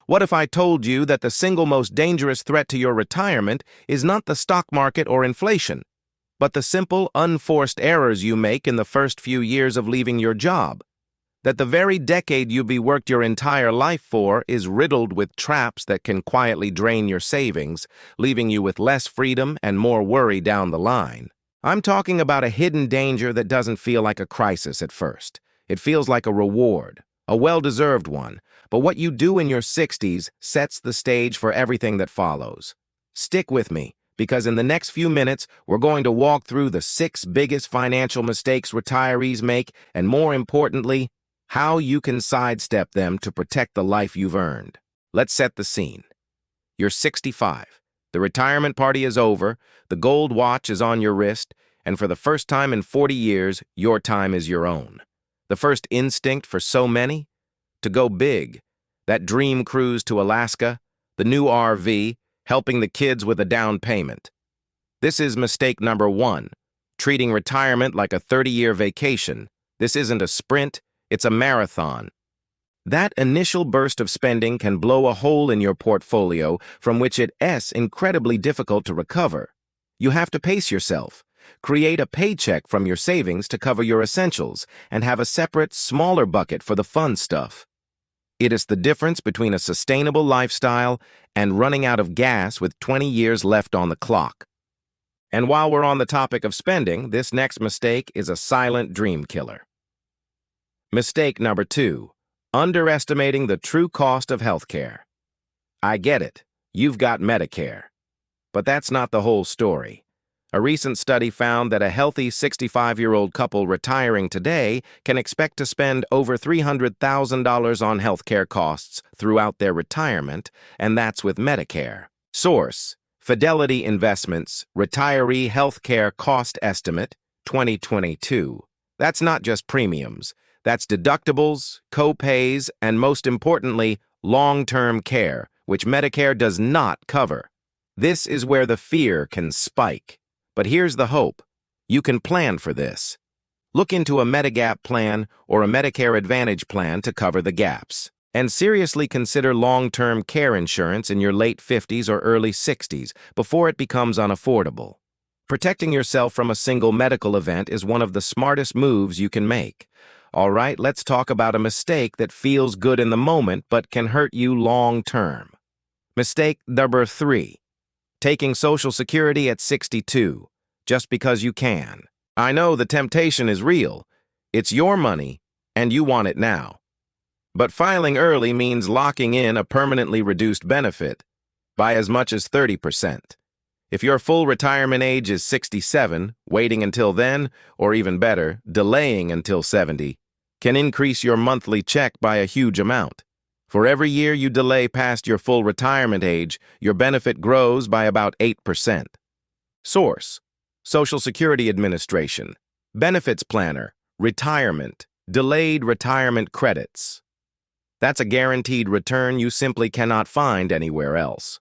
What if I told you that the single most dangerous threat to your retirement is not the stock market or inflation, but the simple, unforced errors you make in the first few years of leaving your job? That the very decade you worked your entire life for is riddled with traps that can quietly drain your savings, leaving you with less freedom and more worry down the line. I'm talking about a hidden danger that doesn't feel like a crisis at first. It feels like a reward, a well-deserved one, but what you do in your 60s sets the stage for everything that follows. Stick with me, because in the next few minutes, we're going to walk through the 6 biggest financial mistakes retirees make, and more importantly, how you can sidestep them to protect the life you've earned. Let's set the scene. You're 65. The retirement party is over, the gold watch is on your wrist, and for the first time in 40 years, your time is your own. The first instinct for so many? To go big. That dream cruise to Alaska, the new RV, helping the kids with a down payment. This is mistake number 1, treating retirement like a 30-year vacation. This isn't a sprint, it's a marathon. That initial burst of spending can blow a hole in your portfolio from which it's incredibly difficult to recover. You have to pace yourself. Create a paycheck from your savings to cover your essentials and have a separate, smaller bucket for the fun stuff. It is the difference between a sustainable lifestyle and running out of gas with 20 years left on the clock. And while we're on the topic of spending, this next mistake is a silent dream killer. Mistake number 2, underestimating the true cost of healthcare. I get it, you've got Medicare. But that's not the whole story. A recent study found that a healthy 65-year-old couple retiring today can expect to spend over $300,000 on healthcare costs throughout their retirement, and that's with Medicare. Source: Fidelity Investments, Retiree Healthcare Cost Estimate, 2022. That's not just premiums. That's deductibles, co-pays, and most importantly, long-term care, which Medicare does not cover. This is where the fear can spike. But here's the hope. You can plan for this. Look into a Medigap plan or a Medicare Advantage plan to cover the gaps. And seriously consider long-term care insurance in your late 50s or early 60s before it becomes unaffordable. Protecting yourself from a single medical event is one of the smartest moves you can make. All right, let's talk about a mistake that feels good in the moment but can hurt you long-term. Mistake number 3. Taking Social Security at 62, just because you can. I know the temptation is real. It's your money, and you want it now. But filing early means locking in a permanently reduced benefit by as much as 30%. If your full retirement age is 67, waiting until then, or even better, delaying until 70, can increase your monthly check by a huge amount. For every year you delay past your full retirement age, your benefit grows by about 8%. Source: Social Security Administration, Benefits Planner, Retirement, Delayed Retirement Credits. That's a guaranteed return you simply cannot find anywhere else.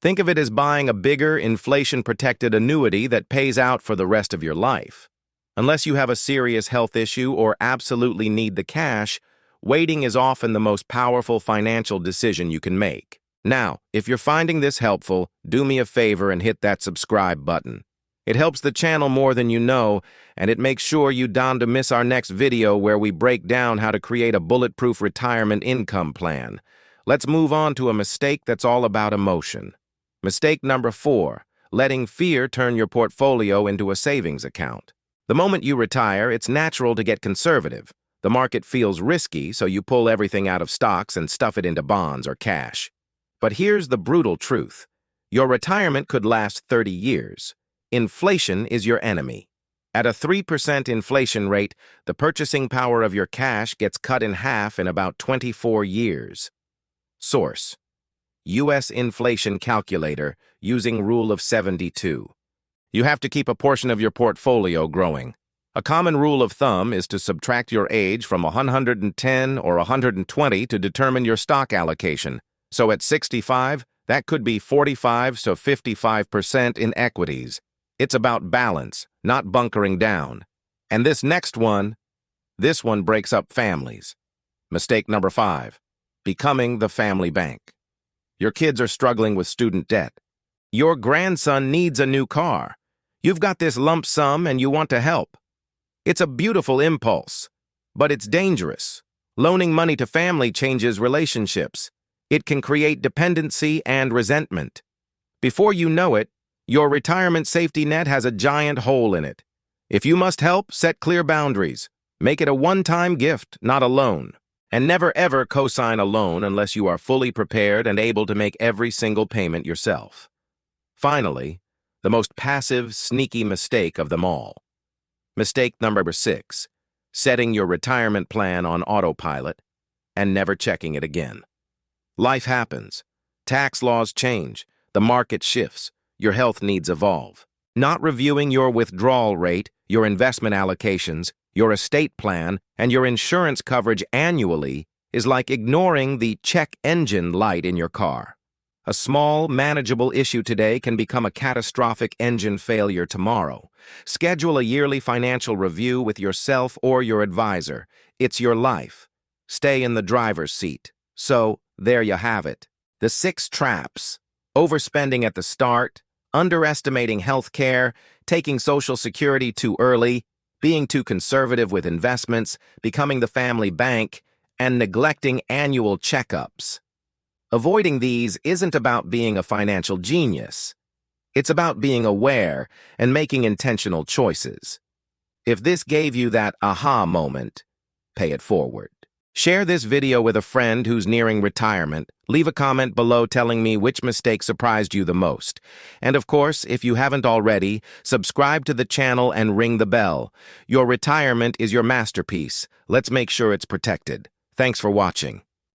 Think of it as buying a bigger, inflation-protected annuity that pays out for the rest of your life. Unless you have a serious health issue or absolutely need the cash, waiting is often the most powerful financial decision you can make. Now, if you're finding this helpful, do me a favor and hit that subscribe button. It helps the channel more than you know, and it makes sure you don't miss our next video where we break down how to create a bulletproof retirement income plan. Let's move on to a mistake that's all about emotion. Mistake number 4, letting fear turn your portfolio into a savings account. The moment you retire, it's natural to get conservative. The market feels risky, so you pull everything out of stocks and stuff it into bonds or cash. But here's the brutal truth. Your retirement could last 30 years. Inflation is your enemy. At a 3% inflation rate, the purchasing power of your cash gets cut in half in about 24 years. Source: U.S. Inflation Calculator, using Rule of 72. You have to keep a portion of your portfolio growing. A common rule of thumb is to subtract your age from 110 or 120 to determine your stock allocation. So at 65, that could be 45 to 55% in equities. It's about balance, not bunkering down. And this next one, this one breaks up families. Mistake number 5. Becoming the family bank. Your kids are struggling with student debt. Your grandson needs a new car. You've got this lump sum and you want to help. It's a beautiful impulse, but it's dangerous. Loaning money to family changes relationships. It can create dependency and resentment. Before you know it, your retirement safety net has a giant hole in it. If you must help, set clear boundaries. Make it a one-time gift, not a loan. And never ever co-sign a loan unless you are fully prepared and able to make every single payment yourself. Finally, the most passive, sneaky mistake of them all. Mistake number 6, setting your retirement plan on autopilot and never checking it again. Life happens. Tax laws change. The market shifts. Your health needs evolve. Not reviewing your withdrawal rate, your investment allocations, your estate plan, and your insurance coverage annually is like ignoring the check engine light in your car. A small, manageable issue today can become a catastrophic engine failure tomorrow. Schedule a yearly financial review with yourself or your advisor. It's your life. Stay in the driver's seat. So, there you have it. The 6 traps. Overspending at the start, underestimating health care, taking Social Security too early, being too conservative with investments, becoming the family bank, and neglecting annual checkups. Avoiding these isn't about being a financial genius. It's about being aware and making intentional choices. If this gave you that aha moment, pay it forward. Share this video with a friend who's nearing retirement. Leave a comment below telling me which mistake surprised you the most. And of course, if you haven't already, subscribe to the channel and ring the bell. Your retirement is your masterpiece. Let's make sure it's protected. Thanks for watching.